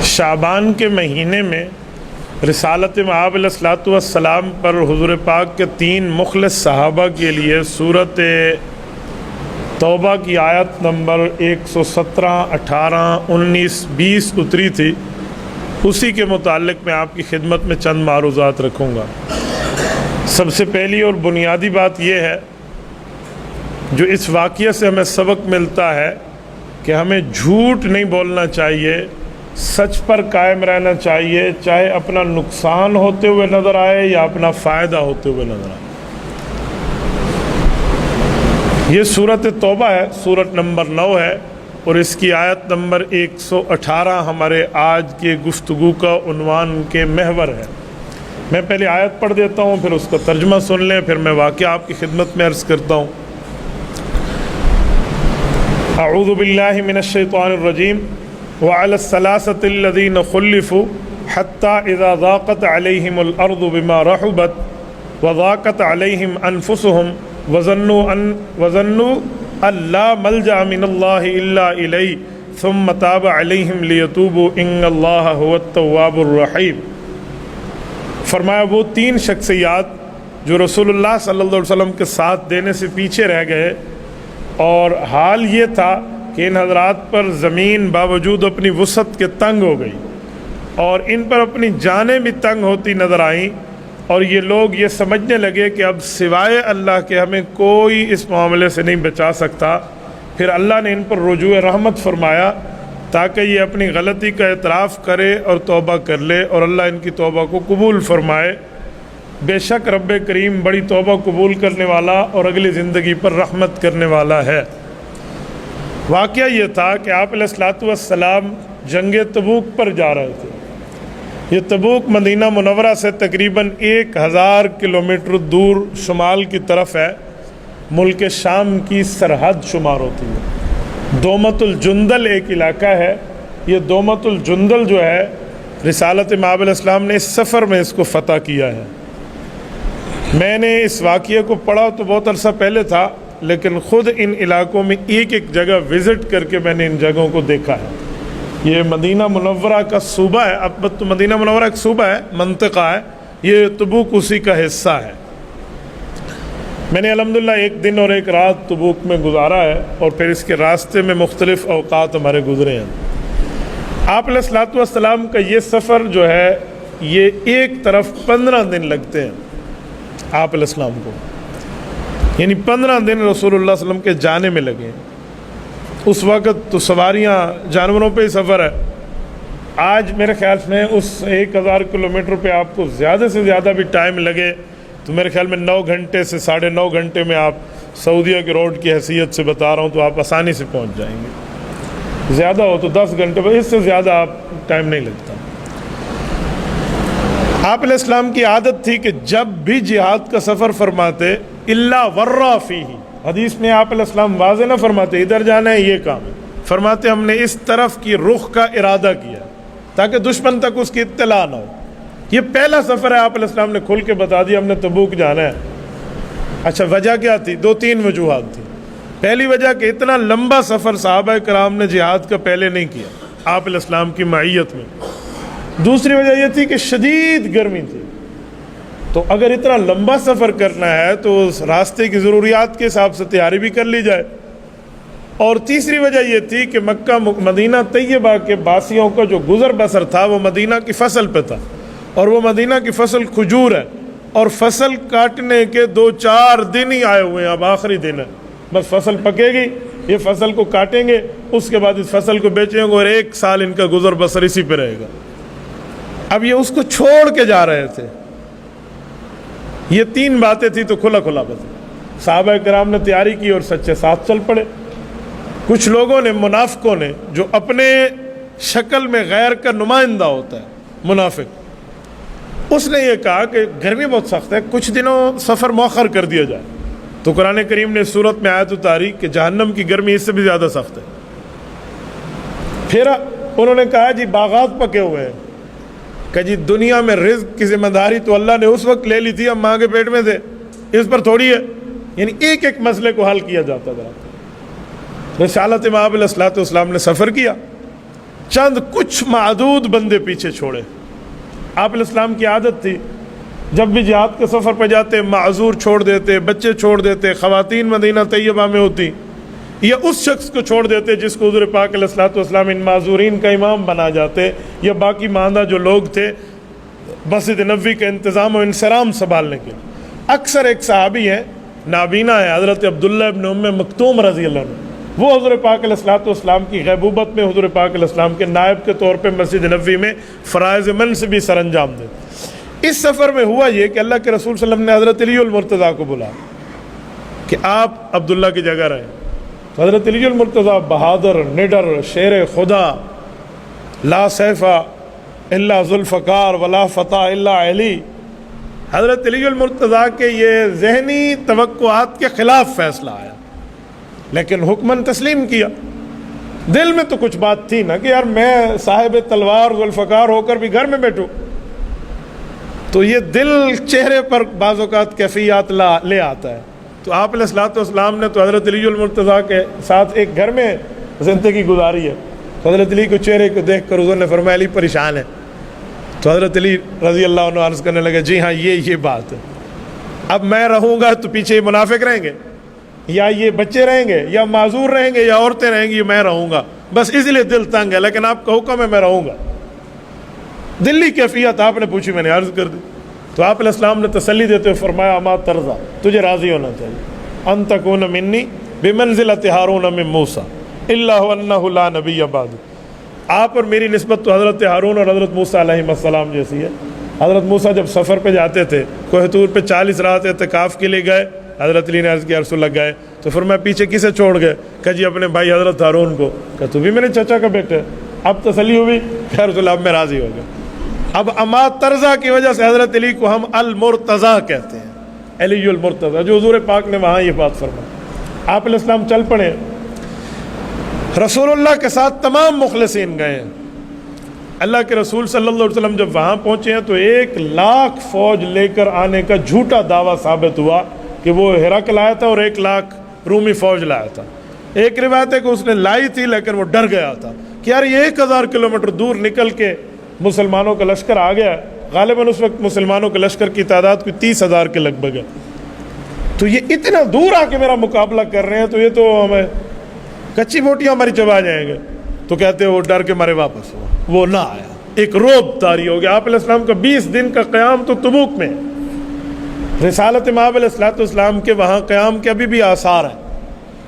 شعبان کے مہینے میں رسالت مآب علیہ الصلوۃ والسلام پر حضور پاک کے 3 مخلص صحابہ کے لیے سورۃ توبہ کی آیت نمبر 117، 18، 19، 20 اتری تھی. اسی کے متعلق میں آپ کی خدمت میں چند معروضات رکھوں گا. سب سے پہلی اور بنیادی بات یہ ہے جو اس واقعے سے ہمیں سبق ملتا ہے کہ ہمیں جھوٹ نہیں بولنا چاہیے، سچ پر قائم رہنا چاہیے، چاہے اپنا نقصان ہوتے ہوئے نظر آئے یا اپنا فائدہ ہوتے ہوئے نظر آئے. یہ سورۃ توبہ ہے، سورۃ نمبر 9 ہے، اور اس کی آیت نمبر 118 ہمارے آج کے گفتگو کا عنوان کے محور ہے. میں پہلے آیت پڑھ دیتا ہوں، پھر اس کا ترجمہ سن لیں، پھر میں واقعہ آپ کی خدمت میں عرض کرتا ہوں. اعوذ باللہ من الشیطان الرجیم. وعلى الثلاثة الذين خلفوا حتى إذا ضاقت عليهم الأرض بما رحبت وضاقت عليهم أنفسهم وظنوا أن لا ملجأ من الله إلا إليه ثم تاب عليهم ليتوبوا إن الله هو التواب الرحيم. فرمایا وہ 3 شخصیات جو رسول اللہ صلی اللہ علیہ وسلم کے ساتھ دینے سے پیچھے رہ گئے، اور حال یہ تھا کہ ان حضرات پر زمین باوجود اپنی وسعت کے تنگ ہو گئی اور ان پر اپنی جانیں بھی تنگ ہوتی نظر آئیں، اور یہ لوگ یہ سمجھنے لگے کہ اب سوائے اللہ کے ہمیں کوئی اس معاملے سے نہیں بچا سکتا. پھر اللہ نے ان پر رجوع رحمت فرمایا تاکہ یہ اپنی غلطی کا اعتراف کرے اور توبہ کر لے، اور اللہ ان کی توبہ کو قبول فرمائے. بے شک رب کریم بڑی توبہ قبول کرنے والا اور اگلی زندگی پر رحمت کرنے والا ہے. واقعہ یہ تھا کہ آپ علیہ الصلوۃ والسلام جنگ تبوک پر جا رہے تھے. یہ تبوک مدینہ منورہ سے تقریباً 1000 کلومیٹر دور شمال کی طرف ہے، ملک شام کی سرحد شمار ہوتی ہے. دومت الجندل ایک علاقہ ہے. یہ دومت الجندل جو ہے رسالت مآب علیہ السلام نے اس سفر میں اس کو فتح کیا ہے. میں نے اس واقعے کو پڑھا تو بہت عرصہ پہلے تھا، لیکن خود ان علاقوں میں ایک جگہ وزٹ کر کے میں نے ان جگہوں کو دیکھا ہے. یہ مدینہ منورہ کا صوبہ ہے. اب تو مدینہ منورہ ایک صوبہ ہے، منطقہ ہے. یہ تبوک اسی کا حصہ ہے. میں نے الحمدللہ 1 دن اور 1 رات تبوک میں گزارا ہے، اور پھر اس کے راستے میں مختلف اوقات ہمارے گزرے ہیں. آپ علیہ الصلوۃ والسلام کا یہ سفر جو ہے یہ ایک طرف 15 دن لگتے ہیں آپ علیہ السلام کو، یعنی 15 دن رسول اللہ صلی اللہ علیہ وسلم کے جانے میں لگے. اس وقت تو سواریاں جانوروں پہ ہی سفر ہے. آج میرے خیال میں اس 1000 کلومیٹر پہ آپ کو زیادہ سے زیادہ بھی ٹائم لگے تو میرے خیال میں 9 گھنٹے سے 9.5 گھنٹے میں آپ سعودیہ کے روڈ کی حیثیت سے بتا رہا ہوں تو آپ آسانی سے پہنچ جائیں گے. زیادہ ہو تو 10 گھنٹے پر، اس سے زیادہ آپ ٹائم نہیں لگتا. آپ علیہ السلام کی عادت تھی کہ جب بھی جہاد کا سفر فرماتے اللہ ورّا فیہ، حدیث میں آپ علیہ السلام واضح نہ فرماتے ادھر جانا ہے یہ کام ہے، فرماتے ہم نے اس طرف کی رخ کا ارادہ کیا تاکہ دشمن تک اس کی اطلاع نہ ہو. یہ پہلا سفر ہے، آپ علیہ السلام نے کھل کے بتا دیا ہم نے تبوک جانا ہے. اچھا وجہ کیا تھی؟ 2-3 وجوہات تھی. پہلی وجہ کہ اتنا لمبا سفر صحابہ کرام نے جہاد کا پہلے نہیں کیا آپ علیہ السلام کی معیت میں. دوسری وجہ یہ تھی کہ شدید گرمی تھی، تو اگر اتنا لمبا سفر کرنا ہے تو اس راستے کی ضروریات کے حساب سے تیاری بھی کر لی جائے. اور تیسری وجہ یہ تھی کہ مکہ مدینہ طیبہ کے باسیوں کا جو گزر بسر تھا وہ مدینہ کی فصل پہ تھا، اور وہ مدینہ کی فصل کھجور ہے، اور فصل کاٹنے کے 2-4 دن ہی آئے ہوئے ہیں. اب آخری دن ہے، بس فصل پکے گی، یہ فصل کو کاٹیں گے، اس کے بعد اس فصل کو بیچیں گے، اور 1 سال ان کا گزر بسر اسی پہ رہے گا. اب یہ اس کو چھوڑ کے جا رہے تھے. یہ 3 باتیں تھی تو کھلا بتا. صحابہ کرام نے تیاری کی اور سچے ساتھ چل پڑے. کچھ لوگوں نے، منافقوں نے، جو اپنے شکل میں غیر کا نمائندہ ہوتا ہے منافق، اس نے یہ کہا کہ گرمی بہت سخت ہے، کچھ دنوں سفر مؤخر کر دیا جائے. تو قرآن کریم نے سورت میں آیت اتاری کہ جہنم کی گرمی اس سے بھی زیادہ سخت ہے. پھر انہوں نے کہا جی باغات پکے ہوئے ہیں، کہ جی دنیا میں رزق کی ذمہ داری تو اللہ نے اس وقت لے لی تھی، ہم ماں کے پیٹ میں تھے، اس پر تھوڑی ہے. یعنی ایک مسئلے کو حل کیا جاتا تھا. رسالت مآب علیہ الصلوۃ والسلام نے سفر کیا. چند کچھ معدود بندے پیچھے چھوڑے۔ آپ علیہ السلام کی عادت تھی جب بھی جہاد کے سفر پہ جاتے معذور چھوڑ دیتے، بچے چھوڑ دیتے، خواتین مدینہ طیبہ میں ہوتی، یا اس شخص کو چھوڑ دیتے جس کو حضور پاک علیہ الصلوۃ والسلام ان معذورین کا امام بنا جاتے، یا باقی ماندہ جو لوگ تھے مسجد نبوی کا انتظام و انصرام سنبھالنے کے۔ اکثر ایک صحابی ہیں، نابینا ہے، حضرت عبداللہ ابن ام مکتوم رضی اللہ عنہ، وہ حضور پاک علیہ الصلوۃ والسلام کی غیبوبت میں حضور پاک علیہ السلام کے نائب کے طور پہ مسجد نبوی میں فرائض منصبی سر انجام دے۔ اس سفر میں ہوا یہ کہ اللہ کے رسول صلی اللہ علیہ وسلم نے حضرت علی المرتضیٰ کو بلا کہ آپ عبداللہ کی جگہ رہیں۔ تو حضرت علی المرتضیٰ بہادر، نڈر، شیر خدا، لا سیف الا ذوالفقار ولا فتح الا علی، حضرت علی المرتضیٰ کے یہ ذہنی توقعات کے خلاف فیصلہ آیا، لیکن حکماً تسلیم کیا۔ دل میں تو کچھ بات تھی نا کہ یار میں صاحب تلوار ذوالفقار ہو کر بھی گھر میں بیٹھوں، تو یہ دل چہرے پر بعض اوقات کیفیات لے آتا ہے۔ تو آپ علیہ الصلوۃ والسلام نے تو حضرت علی المرتضیٰ کے ساتھ ایک گھر میں زندگی گزاری ہے، تو حضرت علی کو چہرے کو دیکھ کر حضور نے فرمایا علی پریشان ہے۔ تو حضرت علی رضی اللہ عنہ عرض کرنے لگے جی ہاں یہ بات ہے، اب میں رہوں گا تو پیچھے منافق رہیں گے، یا یہ بچے رہیں گے، یا معذور رہیں گے، یا عورتیں رہیں گی، میں رہوں گا، بس اس لیے دل تنگ ہے، لیکن آپ کا حکم ہے میں رہوں گا۔ دلی کیفیت آپ نے پوچھی، میں نے عرض کر دی۔ تو آپ علیہ السلام نے تسلی دیتے ہوئے فرمایا اما ترضا، تجھے راضی ہونا چاہیے، ان تکون منی بمنزلۃ ہارون من موسیٰ الا انہ لا نبی بعد، آپ اور میری نسبت تو حضرت ہارون اور حضرت موسیٰ علیہ السلام جیسی ہے۔ حضرت موسیٰ جب سفر پہ جاتے تھے، کوہ طور پہ 40 رات اعتکاف کے لیے گئے، حضرت علی نے عرض کیا رسول اللہ گئے، تو فرمایا پیچھے کسے چھوڑ گئے؟ کہ جی اپنے بھائی حضرت ہارون کو۔ کہ تو بھی میرے چچا کا بیٹا ہے، اب تسلی ہوئی، خیر رسول اللہ اب میں راضی ہو گیا۔ اب اما ترضا کی وجہ سے حضرت علی کو ہم المرتضیٰ کہتے ہیں، علی المرتضیٰ، جو حضور پاک نے وہاں یہ بات فرمائی۔ آپ علیہ السلام چل پڑے، رسول اللہ کے ساتھ تمام مخلصین گئے ہیں۔ اللہ کے رسول صلی اللہ علیہ وسلم جب وہاں پہنچے ہیں تو 1,00,000 فوج لے کر آنے کا جھوٹا دعویٰ ثابت ہوا کہ وہ ہرقل لایا تھا اور 1,00,000 رومی فوج لایا تھا۔ ایک روایت ہے کہ اس نے لائی تھی لیکن وہ ڈر گیا تھا کہ یار یہ 1,000 کلومیٹر دور نکل کے مسلمانوں کا لشکر آ گیا ہے۔ غالباً اس وقت مسلمانوں کے لشکر کی تعداد کوئی 30,000 کے لگ بھگ ہے، تو یہ اتنا دور آ کے میرا مقابلہ کر رہے ہیں، تو یہ تو ہمیں کچی موٹیاں ہماری چبا جائیں گے۔ تو کہتے ہیں وہ ڈر کے مارے واپس ہوا، وہ نہ آیا، ایک رعب طاری ہو گیا۔ آپ علیہ السلام کا 20 دن کا قیام تو تبوک میں، رسالت مآب علیہ الصلوۃ والسلام کے وہاں قیام کے ابھی بھی آثار ہیں۔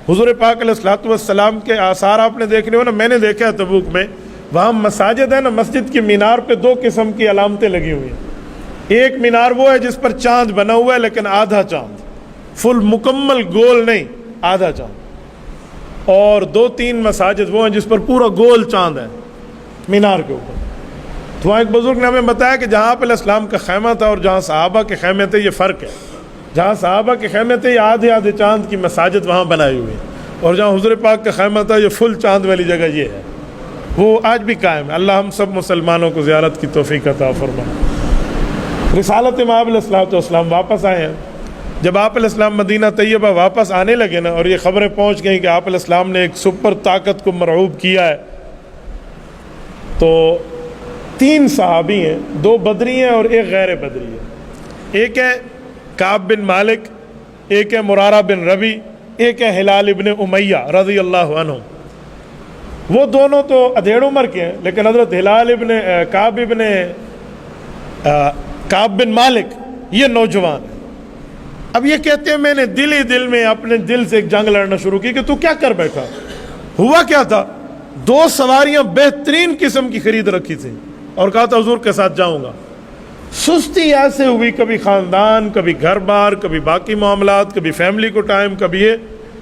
حضور پاک علیہ الصلوۃ والسلام کے آثار آپ نے دیکھنے ہو نا، میں نے دیکھا ہے تبوک میں، وہاں مساجد ہے نا، مسجد کی مینار پہ 2 قسم کی علامتیں لگی ہوئی ہیں۔ ایک مینار وہ ہے جس پر چاند بنا ہوا ہے لیکن آدھا چاند، فل مکمل گول نہیں، آدھا چاند، اور 2-3 مساجد وہ ہیں جس پر پورا گول چاند ہے مینار کے اوپر۔ تو وہاں ایک بزرگ نے ہمیں بتایا کہ جہاں آپ علیہ السلام کا خیمہ تھا اور جہاں صحابہ کے خیمے تھے یہ فرق ہے۔ جہاں صحابہ کے خیمے تھے یہ آدھے آدھے چاند کی مساجد وہاں بنائی ہوئی ہیں، اور جہاں حضور پاک کا خیمہ تھا یہ فل چاند والی جگہ یہ ہے، وہ آج بھی قائم ہے۔ اللہ ہم سب مسلمانوں کو زیارت کی توفیق عطا فرمائے۔ رسالت مآب علیہ الصلوۃ والسلام واپس آئے ہیں۔ جب آپ علیہ السلام مدینہ طیبہ واپس آنے لگے نا، اور یہ خبریں پہنچ گئیں کہ آپ علیہ السلام نے ایک سپر طاقت کو مرعوب کیا ہے، تو 3 صحابی ہیں، 2 بدری ہیں اور 1 غیر بدری ہے۔ ایک ہے کعب بن مالک، ایک ہے مرارہ بن ربی، ایک ہے ہلال ابن امیہ رضی اللہ عنہ۔ وہ دونوں تو ادھیڑ عمر کے ہیں، لیکن حضرت ہلال ابن کعب بن مالک یہ نوجوان ہے۔ اب یہ کہتے ہیں میں نے دل ہی دل میں اپنے دل سے ایک جنگ لڑنا شروع کی کہ تو کیا کر بیٹھا؟ ہوا کیا تھا؟ 2 سواریاں بہترین قسم کی خرید رکھی تھی اور کہا تھا حضور کے ساتھ جاؤں گا۔ سستی ایسے ہوئی، کبھی خاندان، کبھی گھر بار، کبھی باقی معاملات، کبھی فیملی کو ٹائم، کبھی یہ،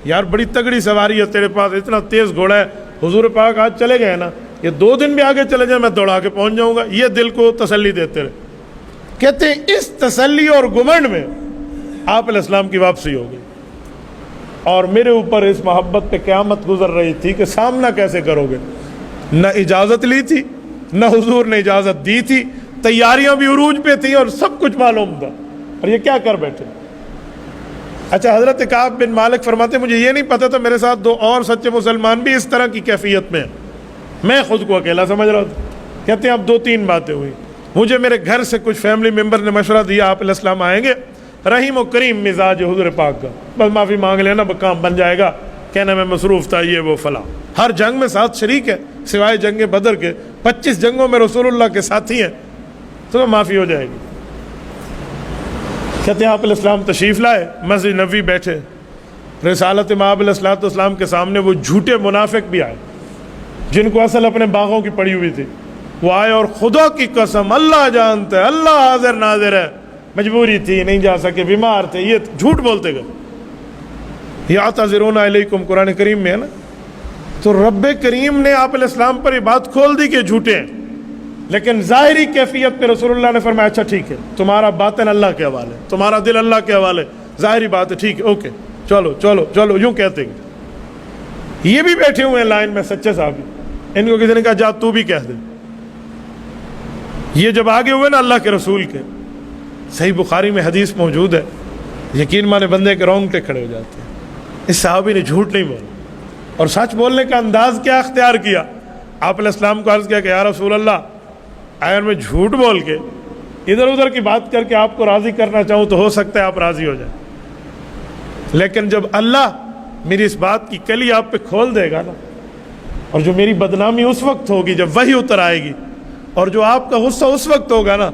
یار بڑی تگڑی سواری ہے تیرے پاس، اتنا تیز گھوڑا ہے، حضور پاک آج چلے گئے نا، یہ 2 دن بھی آگے چلے جائیں میں دوڑا کے پہنچ جاؤں گا۔ یہ دل کو تسلی دیتے رہے۔ کہتے ہیں اس تسلی اور گمنڈ میں آپ علیہ السلام کی واپسی ہو گئی، اور میرے اوپر اس محبت پہ قیامت گزر رہی تھی کہ سامنا کیسے کرو گے۔ نہ اجازت لی تھی، نہ حضور نے اجازت دی تھی، تیاریاں بھی عروج پہ تھیں اور سب کچھ معلوم تھا، اور یہ کیا کر بیٹھے۔ اچھا، حضرت کعب بن مالک فرماتے مجھے یہ نہیں پتا تھا میرے ساتھ 2 اور سچے مسلمان بھی اس طرح کی کیفیت میں ہیں۔ میں خود کو اکیلا سمجھ رہا تھا. کہتے ہیں اب 2-3 باتیں ہوئی. مجھے میرے گھر سے کچھ فیملی ممبر نے مشورہ دیا آپ علیہ السلام آئیں گے, رحیم و کریم مزاج حضور پاک کا, بس معافی مانگ لینا کام بن جائے گا, کہنا میں مصروف تھا یہ وہ فلاں. ہر جنگ میں ساتھ شریک ہے سوائے جنگ بدر کے, 25 جنگوں میں رسول اللہ کے ساتھی ہیں, تو معافی ہو جائے گی. کہتے ہیں آپ علیہ السلام تشریف لائے, مسجد نبوی بیٹھے, رسالت مآب علیہ السلام کے سامنے وہ جھوٹے منافق بھی آئے جن کو اصل اپنے باغوں کی پڑی ہوئی تھی. وہ آئے اور خدا کی قسم اللہ جانتا ہے, اللہ حاضر ناظر ہے, مجبوری تھی نہیں جا سکے, بیمار تھے, یہ جھوٹ بولتے گئے. یعتذرون علیکم قرآن کریم میں ہے نا. تو رب کریم نے آپ علیہ السلام پر یہ بات کھول دی کہ جھوٹے ہیں, لیکن ظاہری کیفیت پہ رسول اللہ نے فرمایا اچھا ٹھیک ہے, تمہارا باطن اللہ کے حوالے, تمہارا دل اللہ کے حوالے, ظاہری بات ہے ٹھیک ہے اوکے چلو چلو چلو, یوں کہتے ہیں. یہ بھی بیٹھے ہوئے ہیں لائن میں سچے صحابی, ان کو کسی نے کہا جا تو بھی کہہ دے. یہ جب آگے ہوئے نا اللہ کے رسول کے, صحیح بخاری میں حدیث موجود ہے, یقین مانے بندے کے رونگٹے کھڑے ہو جاتے ہیں. اس صحابی نے جھوٹ نہیں بولا اور سچ بولنے کا انداز کیا اختیار کیا. آپ علیہ السلام کو عرض کیا کہ یا رسول اللہ, اگر میں جھوٹ بول کے ادھر ادھر کی بات کر کے آپ کو راضی کرنا چاہوں تو ہو سکتا ہے آپ راضی ہو جائیں, لیکن جب اللہ میری اس بات کی کلی آپ پہ کھول دے گا نا, اور جو میری بدنامی اس وقت ہوگی جب وحی اتر آئے گی, اور جو آپ کا غصہ اس وقت ہوگا نا,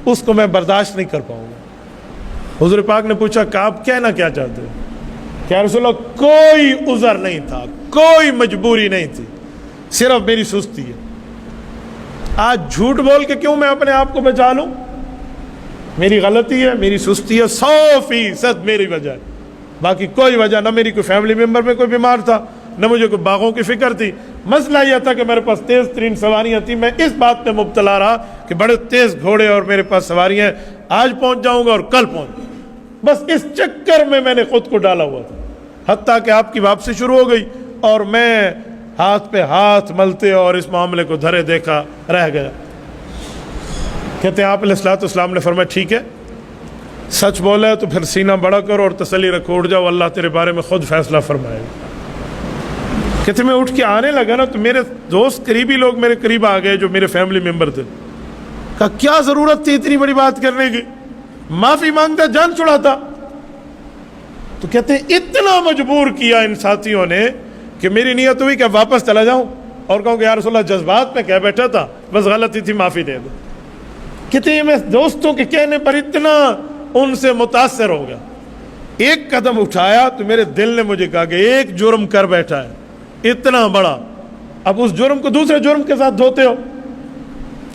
اس کو میں برداشت نہیں کر پاؤں گا. حضور پاک نے پوچھا کہ آپ کہنا کیا چاہتے ہیں؟ کہ رسول اللہ کوئی عذر نہیں تھا, کوئی مجبوری نہیں تھی, صرف میری سستی ہے. آج جھوٹ بول کے کیوں میں اپنے آپ کو بچا لوں؟ میری غلطی ہے, میری سستی ہے, 100% میری وجہ ہے, باقی کوئی وجہ نہ. میری کوئی فیملی ممبر میں کوئی بیمار تھا, نہ مجھے کوئی باغوں کی فکر تھی. مسئلہ یہ تھا کہ میرے پاس تیز ترین سواریاں تھیں, میں اس بات میں مبتلا رہا کہ بڑے تیز گھوڑے اور میرے پاس سواریاں ہیں, آج پہنچ جاؤں گا اور کل پہنچ جاؤں گا. بس اس چکر میں نے خود کو ڈالا ہوا تھا, حتیٰ کہ آپ کی واپسی شروع ہو گئی اور میں ہاتھ پہ ہاتھ ملتے اور اس معاملے کو دھرے دیکھا رہ گیا. کہتے ہیں آپ علیہ السلام نے فرمایا ٹھیک ہے, سچ بولا ہے تو پھر سینہ بڑا کرو اور تسلی رکھو, اٹھ جاؤ, اللہ تیرے بارے میں خود فیصلہ فرمائے گا. کہتے میں اٹھ کے آنے لگا نا تو میرے دوست قریبی لوگ میرے قریب آ گئے جو میرے فیملی ممبر تھے. کہا کیا ضرورت تھی اتنی بڑی بات کرنے کی, معافی مانگتا جان چھڑاتا. تو کہتے ہیں اتنا مجبور کیا ان ساتھیوں نے کہ میری نیت ہوئی کہ واپس چلا جاؤں اور کہوں کہ یا رسول اللہ جذبات میں کہہ بیٹھا تھا, بس غلطی تھی, معافی دے دو. کہتے ہیں میں دوستوں کے کہنے پر اتنا ان سے متاثر ہو گیا, ایک قدم اٹھایا تو میرے دل نے مجھے کہا کہ ایک جرم کر بیٹھا ہے اتنا بڑا, اب اس جرم کو دوسرے جرم کے ساتھ دھوتے ہو.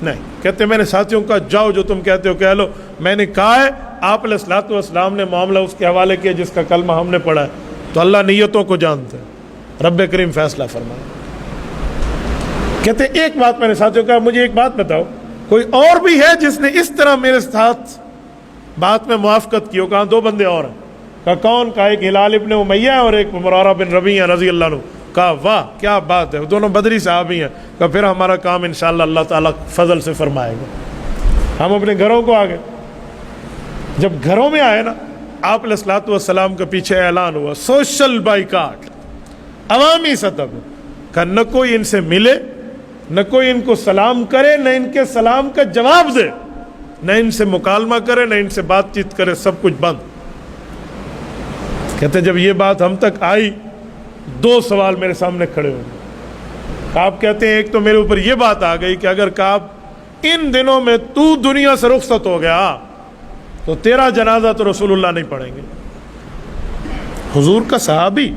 نہیں, کہتے میں نے ساتھیوں کا جاؤ جو تم کہتے ہو کہہ لو, میں نے کہا ہے. آپ علیہ الصلوۃ والسلام نے معاملہ اس کے حوالے کیا جس کا کلمہ ہم نے پڑھا ہے, تو اللہ نیتوں کو جانتا ہے, رب کریم فیصلہ فرمائے. کہتے ایک بات میں نے ساتھیوں کہا مجھے ایک بات بتاؤ, کوئی اور بھی ہے جس نے اس طرح میرے ساتھ بات میں موافقت کی ہو؟ کہا 2 بندے اور ہیں. کہا کون؟ کہا ایک ہلال ابن امیہ اور ایک مرارہ بن ربیعہ رضی اللہ عنہ. کہا واہ کیا بات ہے, وہ دونوں بدری صحابی ہیں. کہا پھر ہمارا کام انشاءاللہ اللہ تعالیٰ فضل سے فرمائے گا. ہم اپنے گھروں کو آ گئے. جب گھروں میں آئے نا, آپ علیہ الصلوۃ والسلام کے پیچھے اعلان ہوا سوشل بائیکاٹ, عوامی سطح پہ. کہا نہ کوئی ان سے ملے, نہ کوئی ان کو سلام کرے, نہ ان کے سلام کا جواب دے, نہ ان سے مکالمہ کرے, نہ ان سے بات چیت کرے, سب کچھ بند. کہتے جب یہ بات ہم تک آئی 2 سوال میرے سامنے کھڑے ہو گئے. آپ کہتے ہیں ایک تو میرے اوپر یہ بات آ گئی کہ اگر کعب ان دنوں میں تو دنیا سے رخصت ہو گیا تو تیرا جنازہ تو رسول اللہ نہیں پڑھیں گے. حضور کا صحابی,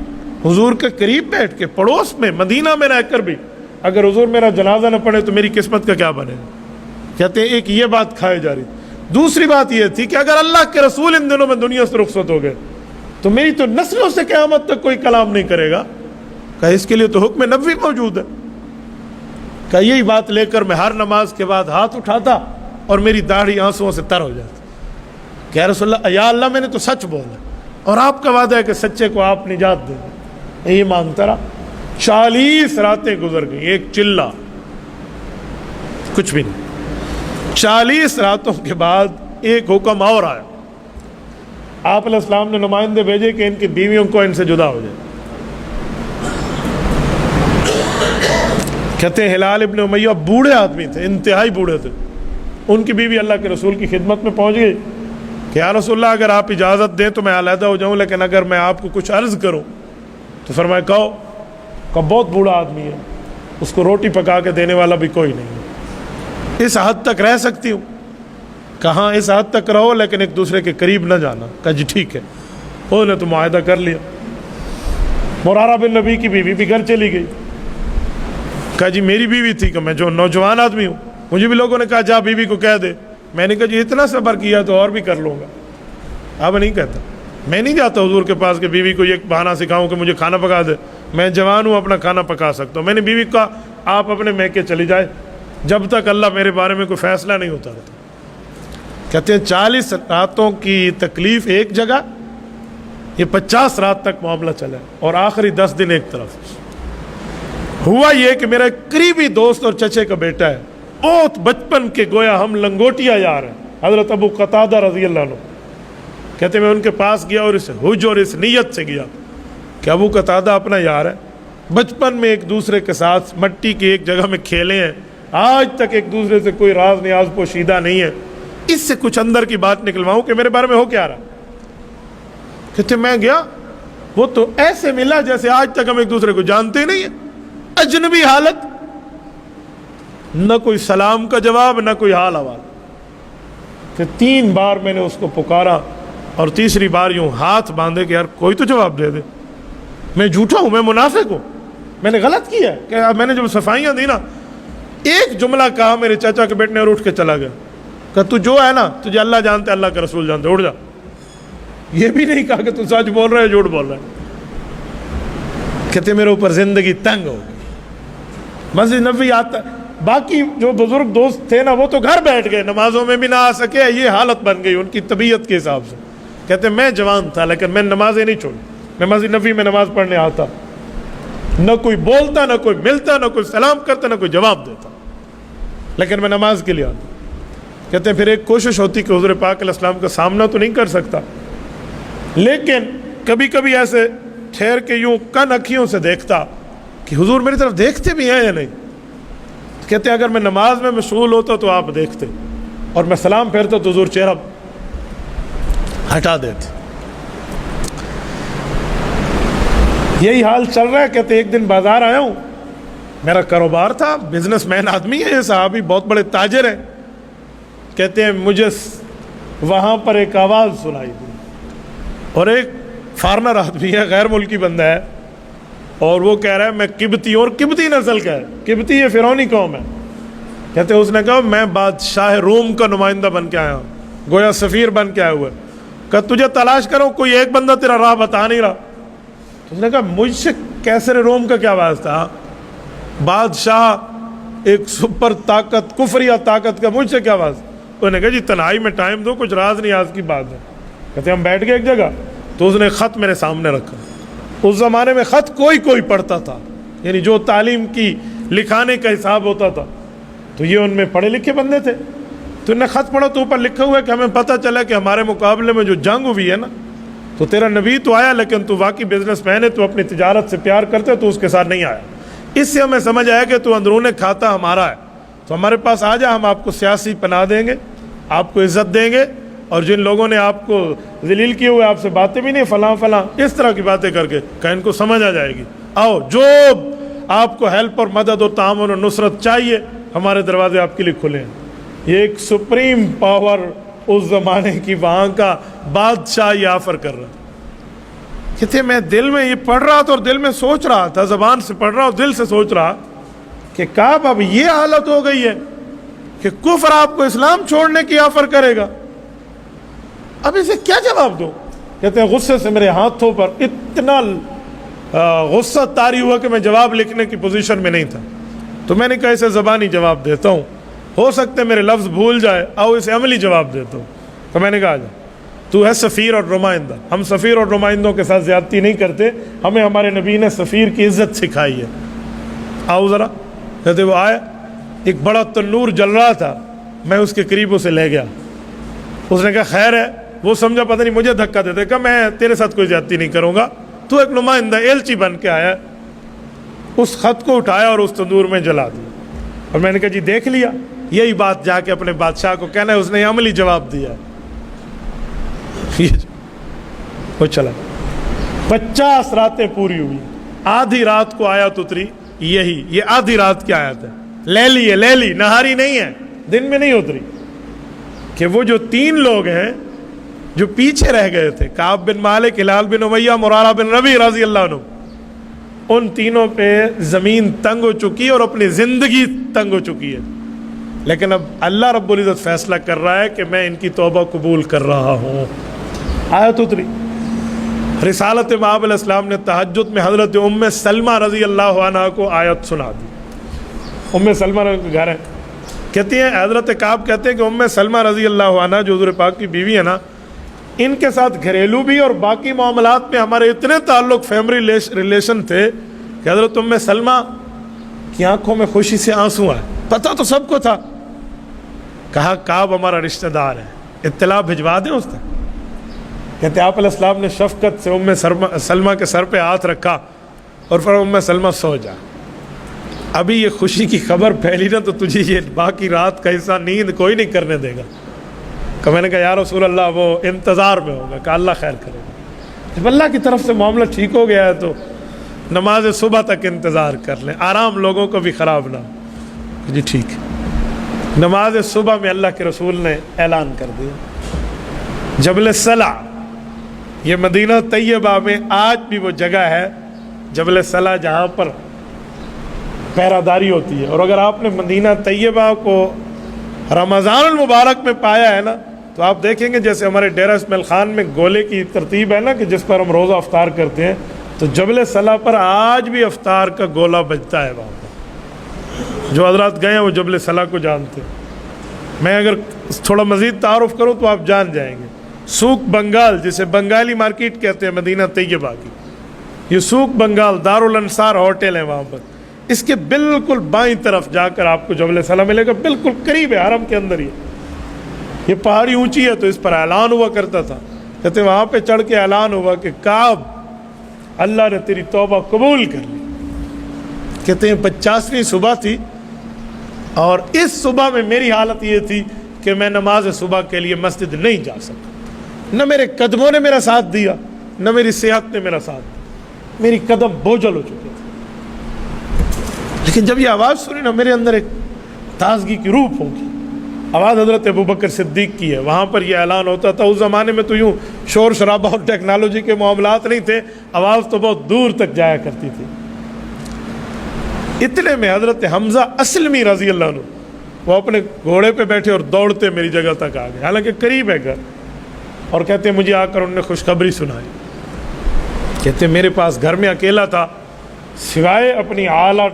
حضور کے قریب بیٹھ کے, پڑوس میں, مدینہ میں رہ کر بھی اگر حضور میرا جنازہ نہ پڑھے تو میری قسمت کا کیا بنے گا. کہتے ہیں ایک یہ بات کھائے جا رہی. دوسری بات یہ تھی کہ اگر اللہ کے رسول ان دنوں میں دنیا سے رخصت ہو گئے تو میری تو نسلوں سے قیامت تک کوئی کلام نہیں کرے گا. کہا اس کے لیے تو حکم نبوی موجود ہے. کہا یہی بات لے کر میں ہر نماز کے بعد ہاتھ اٹھاتا اور میری داڑھی آنسوؤں سے تر ہو جاتی. کہ یا رسول اللہ, یا اللہ میں نے تو سچ بولا اور آپ کا وعدہ ہے کہ سچے کو آپ نجات دیں گے. یہی مانگتا رہا. 40 راتیں گزر گئیں, ایک چلہ کچھ بھی نہیں. 40 راتوں کے بعد ایک حکم اور آیا. آپ علیہ السلام نے نمائندے بھیجے کہ ان کی بیویوں کو ان سے جدا ہو جائے. کہتے ہیں ہلال ابن امیہ بوڑھے آدمی تھے، انتہائی بوڑھے تھے. ان کی بیوی اللہ کے رسول کی خدمت میں پہنچ گئی کہ یا رسول اللہ اگر آپ اجازت دیں تو میں علیحدہ ہو جاؤں، لیکن اگر میں آپ کو کچھ عرض کروں تو فرمایا کہو. کہ بہت بوڑھا آدمی ہے، اس کو روٹی پکا کے دینے والا بھی کوئی نہیں ہے، اس حد تک رہ سکتی ہوں؟ کہاں اس حد تک رہو لیکن ایک دوسرے کے قریب نہ جانا. کہا جی ٹھیک ہے. انہوں نے تو معاہدہ کر لیا. مرارہ بن نبی کی بیوی بھی گھر چلی گئی. کہا جی میری بیوی تھی کہ میں جو نوجوان آدمی ہوں، مجھے بھی لوگوں نے کہا جا بیوی کو کہہ دے. میں نے کہا جی اتنا صبر کیا تو اور بھی کر لوں گا. اب نہیں کہتا، میں نہیں جاتا حضور کے پاس کہ بیوی کو یہ بہانہ سکھاؤں کہ مجھے کھانا پکا دے. میں جوان ہوں، اپنا کھانا پکا سکتا ہوں. میں نے بیوی کو کہا آپ اپنے میکے چلی جائے جب تک اللہ میرے بارے میں کوئی فیصلہ نہیں ہوتا رہتا. کہتے ہیں 40 راتوں کی تکلیف ایک جگہ، یہ 50 رات تک معاملہ چلا اور آخری 10 دن ایک طرف. ہوا یہ کہ میرا ایک قریبی دوست اور چچے کا بیٹا ہے، بہت بچپن کے گویا ہم لنگوٹیا یار ہیں، حضرت ابو قتادہ رضی اللہ عنہ. کہتے میں ان کے پاس گیا اور اس حج اور اس نیت سے گیا کہ ابو قتادہ اپنا یار ہے، بچپن میں ایک دوسرے کے ساتھ مٹی کی ایک جگہ میں کھیلے ہیں، آج تک ایک دوسرے سے کوئی راز نیاز پوشیدہ نہیں ہے، اس سے کچھ اندر کی بات نکلواؤں کہ میرے بارے میں ہو کیا رہا. کہتے میں گیا، وہ تو ایسے ملا جیسے آج تک ہم ایک دوسرے کو جانتے نہیں ہیں، اجنبی حالت، نہ کوئی سلام کا جواب نہ کوئی حال حوال. کہ 3 بار میں نے اس کو پکارا اور تیسری بار یوں ہاتھ باندھے کہ یار کوئی تو جواب دے دے، میں جھوٹا ہوں، میں منافق ہوں، میں نے غلط کیا ہے. کہ میں نے جب صفائیاں دی نا، ایک جملہ کہا میرے چچا کے بیٹے نے اور اٹھ کے چلا گیا. کہ تو جو ہے نا تجھے اللہ جانتے اللہ کا رسول جانتے، اٹھ جا. یہ بھی نہیں کہا کہ تو سچ بول رہا ہے جھوٹ بول رہا ہے. کہتے میرے اوپر زندگی تنگ ہو گئی. مسجد نبوی آتا، باقی جو بزرگ دوست تھے نا وہ تو گھر بیٹھ گئے، نمازوں میں بھی نہ آ سکے. یہ حالت بن گئی ان کی طبیعت کے حساب سے. کہتے میں جوان تھا لیکن میں نمازیں نہیں چھوڑی. میں مسجد نبوی میں نماز پڑھنے آتا، نہ کوئی بولتا، نہ کوئی ملتا، نہ کوئی سلام کرتا، نہ کوئی جواب دیتا، لیکن میں نماز کے لیے آتا. کہتے ہیں پھر ایک کوشش ہوتی کہ حضور پاک علیہ السلام کا سامنا تو نہیں کر سکتا، لیکن کبھی کبھی ایسے ٹھہر کے یوں کن اکھیوں سے دیکھتا کہ حضور میری طرف دیکھتے بھی ہیں یا نہیں. کہتے ہیں اگر میں نماز میں مشغول ہوتا تو آپ دیکھتے، اور میں سلام پھیرتا تو حضور چہرہ ہٹا دیتے. یہی حال چل رہا ہے. کہتے ایک دن بازار آیا ہوں، میرا کاروبار تھا، بزنس مین آدمی ہے یہ صحابی، بہت بڑے تاجر ہیں. کہتے ہیں مجھے وہاں پر ایک آواز سنائی دی، اور ایک فارنر آدمی ہے، غیر ملکی بندہ ہے، اور وہ کہہ رہا ہے میں قبطی ہوں، اور قبطی نسل کا ہے. قبطی یہ فرعونی قوم ہے. کہتے ہیں اس نے کہا میں بادشاہ روم کا نمائندہ بن کے آیا ہوں، گویا سفیر بن کے آیا ہوا ہے. کہ تجھے تلاش کروں، کوئی ایک بندہ تیرا راہ بتا نہیں رہا. تو اس نے کہا مجھ سے کیسر روم کا کیا واسطہ، بادشاہ ایک سپر طاقت، کفریہ طاقت کا مجھ سے کیا واسطہ. انہوں نے کہا جی تنہائی میں ٹائم دو، کچھ راز نیاز کی بات ہے. کہتے ہم بیٹھ گئے ایک جگہ، تو اس نے خط میرے سامنے رکھا. اس زمانے میں خط کوئی پڑھتا تھا، یعنی جو تعلیم کی لکھانے کا حساب ہوتا تھا، تو یہ ان میں پڑھے لکھے بندے تھے. تو انہوں نے خط پڑھا تو اوپر لکھا ہوا ہے کہ ہمیں پتہ چلا کہ ہمارے مقابلے میں جو جنگ ہوئی ہے نا، تو تیرا نبی تو آیا لیکن تو واقعی بزنس مین ہے، تو اپنی تجارت سے پیار کرتے تو اس کے ساتھ نہیں آیا. اس سے ہمیں سمجھ آیا کہ تو اندرون کھاتا ہمارا ہے، تو ہمارے پاس آ جا، ہم آپ کو سیاسی پناہ دیں گے، آپ کو عزت دیں گے، اور جن لوگوں نے آپ کو ذلیل کیے ہوئے آپ سے باتیں بھی نہیں، فلاں فلاں اس طرح کی باتیں کر کے کہ ان کو سمجھ آ جائے گی. آؤ جو آپ کو ہیلپ اور مدد اور تعاون اور نصرت چاہیے، ہمارے دروازے آپ کے لیے کھلے ہیں. یہ ایک سپریم پاور اس زمانے کی وہاں کا بادشاہ یہ آفر کر رہا. کہتے میں دل میں یہ پڑھ رہا تھا اور دل میں سوچ رہا تھا، زبان سے پڑھ رہا اور دل سے سوچ رہا کہ کعب اب یہ حالت ہو گئی ہے کہ کفر آپ کو اسلام چھوڑنے کی آفر کرے گا، اب اسے کیا جواب دو. کہتے ہیں غصے سے میرے ہاتھوں پر اتنا غصہ طاری ہوا کہ میں جواب لکھنے کی پوزیشن میں نہیں تھا. تو میں نے کہا اسے زبانی جواب دیتا ہوں، ہو سکتے میرے لفظ بھول جائے، آؤ اسے عملی جواب دیتا ہوں. تو میں نے کہا جا تو ہے سفیر اور نمائندہ، ہم سفیر اور نمائندوں کے ساتھ زیادتی نہیں کرتے، ہمیں ہمارے نبی نے سفیر کی عزت سکھائی ہے. آؤ ذرا. کہتے وہ آئے، ایک بڑا تنور جل رہا تھا، میں اس کے قریب اسے لے گیا. اس نے کہا خیر ہے. وہ سمجھا پتہ نہیں مجھے دھکا دیتے، کہ میں تیرے ساتھ کوئی زیادتی نہیں کروں گا، تو ایک نمائندہ ایلچی بن کے آیا. اس خط کو اٹھایا اور اس تندور میں جلا دیا. اور میں نے کہا جی دیکھ لیا. یہی بات جا کے اپنے بادشاہ کو کہنا ہے, اس نے عملی جواب دیا. وہ چلا. 50 راتیں پوری ہوئی, آدھی رات کو آیت اتری. یہ آدھی رات کی آیت ہے, لیلی نہاری نہیں ہے, دن میں نہیں اتری. کہ وہ جو 3 لوگ ہیں جو پیچھے رہ گئے تھے, کعب بن مالک, ہلال بن امیہ, مرارہ بن ربیع رضی اللہ عنہ, ان تینوں پہ زمین تنگ ہو چکی اور اپنی زندگی تنگ ہو چکی ہے. لیکن اب اللہ رب العزت فیصلہ کر رہا ہے کہ میں ان کی توبہ قبول کر رہا ہوں. آیت اتری. رسالت مآب علیہ السلام نے تہجد میں حضرت ام سلمہ رضی اللہ عنہ کو آیت سنا دی. ام سلمہ کا گھر ہے. کہتی ہیں حضرت کعب کہتے ہیں کہ ام سلمہ رضی اللہ عنہ جو حضور پاک کی بیوی ہے نا, ان کے ساتھ گھریلو بھی اور باقی معاملات میں ہمارے اتنے تعلق فیملی ریلیشن تھے کہ حضرت ام سلمہ کی آنکھوں میں خوشی سے آنسو آئے. پتہ تو سب کو تھا. کہا کعب ہمارا رشتہ دار ہے, اطلاع بھجوا دیں اس تک. کہتے آپ علیہ السلام نے شفقت سے ام سلمہ کے سر پہ ہاتھ رکھا اور فرمایا ام سلمہ سو جا, ابھی یہ خوشی کی خبر پھیلی نا تو تجھے یہ باقی رات کا حصہ نیند کوئی نہیں کرنے دے گا. کہ میں نے کہا یا رسول اللہ وہ انتظار میں ہوگا. کہ اللہ خیر کرے گا. جب اللہ کی طرف سے معاملہ ٹھیک ہو گیا ہے تو نماز صبح تک انتظار کر لیں, آرام لوگوں کو بھی خراب نہ ہو. جی ٹھیک ہے. نماز صبح میں اللہ کے رسول نے اعلان کر دیا. جبل صلع, یہ مدینہ طیبہ میں آج بھی وہ جگہ ہے جبل صلع جہاں پر پہرہ داری ہوتی ہے. اور اگر آپ نے مدینہ طیبہ کو رمضان المبارک میں پایا ہے نا تو آپ دیکھیں گے جیسے ہمارے ڈیرہ اسماعیل خان میں گولے کی ترتیب ہے نا کہ جس پر ہم روزہ افطار کرتے ہیں, تو جبل صلع پر آج بھی افطار کا گولا بجتا ہے وہاں پر. جو حضرات گئے ہیں وہ جبل صلع کو جانتے ہیں. میں اگر تھوڑا مزید تعارف کروں تو آپ جان جائیں گے. سوق بنگال, جسے بنگالی مارکیٹ کہتے ہیں مدینہ طیبہ کی, یہ سوق بنگال دارالانصار ہوٹل ہے وہاں پر. اس کے بالکل بائیں طرف جا کر آپ کو جبل صلع ملے گا, بالکل قریب ہے, حرم کے اندر ہی. یہ پہاڑی اونچی ہے تو اس پر اعلان ہوا کرتا تھا. کہتے وہاں پہ چڑھ کے اعلان ہوا کہ کعب اللہ نے تیری توبہ قبول کر لی. کہتے ہیں 50ویں صبح تھی اور اس صبح میں میری حالت یہ تھی کہ میں نماز صبح کے لیے مسجد نہیں جا سکا. نہ میرے قدموں نے میرا ساتھ دیا, نہ میری صحت نے میرا ساتھ دیا. میری قدم بوجھل ہو چکے تھے. لیکن جب یہ آواز سنی نا, میرے اندر ایک تازگی کی روح پھونکی. آواز حضرت ابوبکر صدیق کی ہے. وہاں پر یہ اعلان ہوتا تھا. اس زمانے میں تو یوں شور شرابہ اور ٹیکنالوجی کے معاملات نہیں تھے, آواز تو بہت دور تک جایا کرتی تھی. اتنے میں حضرت حمزہ اسلمی رضی اللہ عنہ وہ اپنے گھوڑے پہ بیٹھے اور دوڑتے میری جگہ تک آ گئے, حالانکہ قریب ہے گھر. اور کہتے ہیں مجھے آ کر انہوں نے خوشخبری سنائی. کہتے ہیں میرے پاس گھر میں اکیلا تھا, سوائے اپنی اعلیٰ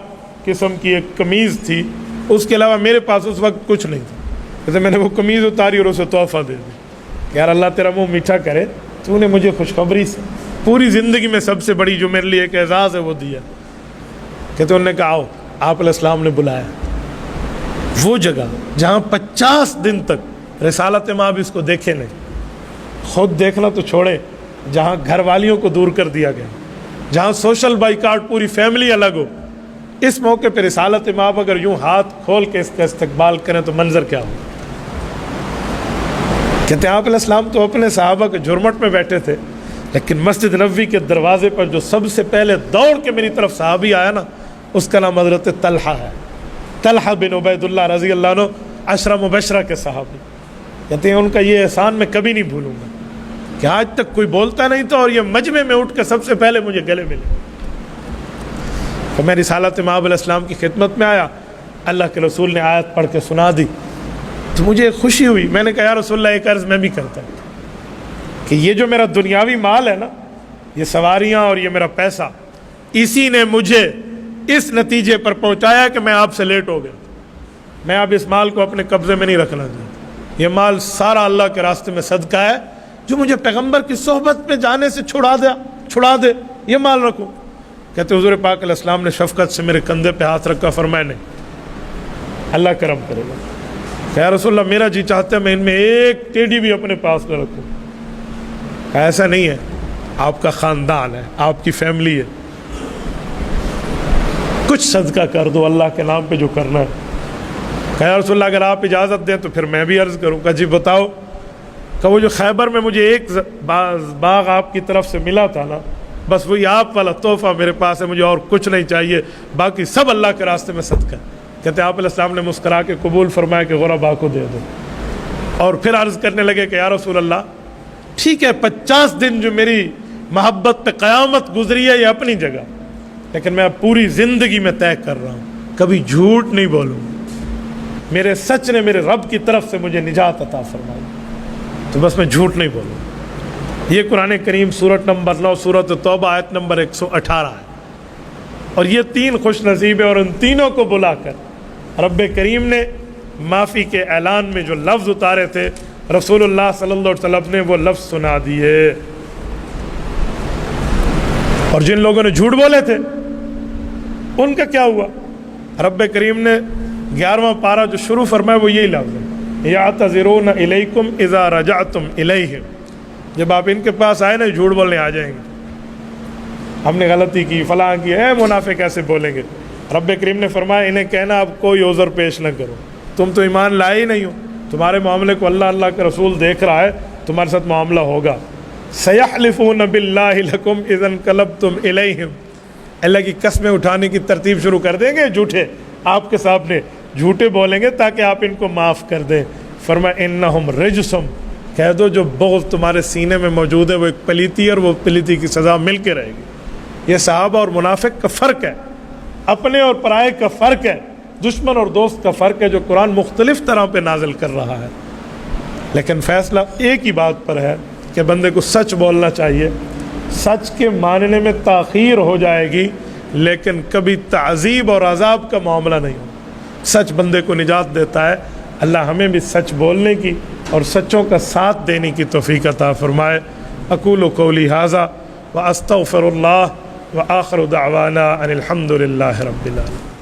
قسم کی ایک قمیض تھی, اس کے علاوہ میرے پاس اس وقت کچھ نہیں تھا. کہتے میں نے وہ قمیض اتاری اور اسے تحفہ دے دی کہ یار اللہ تیرا منہ میٹھا کرے, تو نے مجھے خوشخبری سے پوری زندگی میں سب سے بڑی جو میرے لیے ایک اعزاز ہے وہ دیا. کہتے انہوں نے کہا آؤ. آپ علیہ السلام نے بلایا. وہ جگہ جہاں 50 دن تک رسالت مآب اس کو دیکھے نہیں, خود دیکھنا تو چھوڑے, جہاں گھر والیوں کو دور کر دیا گیا, جہاں سوشل بائیکاٹ, پوری فیملی الگ ہو, اس موقع پہ رسالت مآب اگر یوں ہاتھ کھول کے اس کا استقبال کریں تو منظر کیا ہو. کہتے ہیں آپ علیہ السلام تو اپنے صحابہ کے جھرمٹ میں بیٹھے تھے, لیکن مسجد نبوی کے دروازے پر جو سب سے پہلے دوڑ کے میری طرف صحابی آیا نا, اس کا نام حضرت طلحہ ہے. طلحہ بن عبید اللہ رضی اللہ عنہ, عشرہ مبشرہ کے صحابی. کہتے ہیں ان کا یہ احسان میں کبھی نہیں بھولوں گا کہ آج تک کوئی بولتا نہیں تھا اور یہ مجمع میں اٹھ کے سب سے پہلے مجھے گلے ملے. تو میں رسالت مآب علیہ السلام کی خدمت میں آیا, اللہ کے رسول نے آیت پڑھ کے سنا دی تو مجھے خوشی ہوئی. میں نے کہا یا رسول اللہ ایک عرض میں بھی کرتا ہوں کہ یہ جو میرا دنیاوی مال ہے نا, یہ سواریاں اور یہ میرا پیسہ, اسی نے مجھے اس نتیجے پر پہنچایا کہ میں آپ سے لیٹ ہو گیا. میں اب اس مال کو اپنے قبضے میں نہیں رکھنا چاہتا. یہ مال سارا اللہ کے راستے میں صدقہ ہے, جو مجھے پیغمبر کی صحبت میں جانے سے چھڑا دے, یہ مال رکھو. کہتے حضور پاک علیہ السلام نے شفقت سے میرے کندھے پہ ہاتھ رکھا, فرمایا نہیں, اللہ کرم کرے گا. کہ یا رسول اللہ میرا جی چاہتا ہے میں ان میں ایک ٹیڈی بھی اپنے پاس نہ رکھوں. ایسا نہیں ہے, آپ کا خاندان ہے, آپ کی فیملی ہے. کچھ صدقہ کر دو اللہ کے نام پہ جو کرنا ہے۔ کہا یا رسول اللہ اگر آپ اجازت دیں تو پھر میں بھی عرض کروں۔ کہا جی بتاؤ۔ کہ وہ جو خیبر میں مجھے ایک باغ آپ کی طرف سے ملا تھا نا، بس وہی آپ والا تحفہ میرے پاس ہے، مجھے اور کچھ نہیں چاہیے، باقی سب اللہ کے راستے میں صدقہ۔ کہتے ہیں آپ علیہ السلام نے مسکرا کے قبول فرمایا کہ غربا کو دے دو، اور پھر عرض کرنے لگے کہ یا رسول اللہ ٹھیک ہے 50 دن جو میری محبت پہ قیامت گزری ہے یہ اپنی جگہ، لیکن میں اب پوری زندگی میں طے کر رہا ہوں کبھی جھوٹ نہیں بولوں، میرے سچ نے میرے رب کی طرف سے مجھے نجات عطا فرمائی، تو بس میں جھوٹ نہیں بولوں۔ یہ قرآن کریم سورت نمبر 9 سورت توبہ آیت نمبر 118 ہے، اور یہ 3 خوش نصیب ہیں، اور ان تینوں کو بلا کر رب کریم نے معافی کے اعلان میں جو لفظ اتارے تھے رسول اللہ صلی اللہ علیہ وسلم نے وہ لفظ سنا دیے۔ اور جن لوگوں نے جھوٹ بولے تھے ان کا کیا ہوا؟ رب کریم نے 11واں پارہ جو شروع فرمایا وہ یہی لفظ ہے، یعتذرون الیکم اذا رجعتم الیہم، جب آپ ان کے پاس آئے نا جھوٹ بولنے آ جائیں گے، ہم نے غلطی کی فلاں کی، اے منافق کیسے بولیں گے؟ رب کریم نے فرمایا انہیں کہنا اب کوئی عذر پیش نہ کرو، تم تو ایمان لائے ہی نہیں ہو، تمہارے معاملے کو اللہ کا رسول دیکھ رہا ہے، تمہارے ساتھ معاملہ ہوگا۔ سیحلفون باللہ لکم اذا انقلبتم الیہم، اللہ کی قسمیں اٹھانے کی ترتیب شروع کر دیں گے جھوٹے آپ کے سامنے، جھوٹے بولیں گے تاکہ آپ ان کو معاف کر دیں۔ فرمایا انہم رجسم، کہہ دو جو بغض تمہارے سینے میں موجود ہے وہ ایک پلیتی ہے، اور وہ پلیتی کی سزا مل کے رہے گی۔ یہ صحابہ اور منافق کا فرق ہے، اپنے اور پرائے کا فرق ہے، دشمن اور دوست کا فرق ہے، جو قرآن مختلف طرح پہ نازل کر رہا ہے، لیکن فیصلہ ایک ہی بات پر ہے کہ بندے کو سچ بولنا چاہیے، سچ کے ماننے میں تاخیر ہو جائے گی لیکن کبھی تعذیب اور عذاب کا معاملہ نہیں ہو، سچ بندے کو نجات دیتا ہے۔ اللہ ہمیں بھی سچ بولنے کی اور سچوں کا ساتھ دینے کی توفیق عطا فرمائے۔ اقول قولی ھذا واستغفر اللہ وآخر دعوانا ان الحمد للہ رب العالمین۔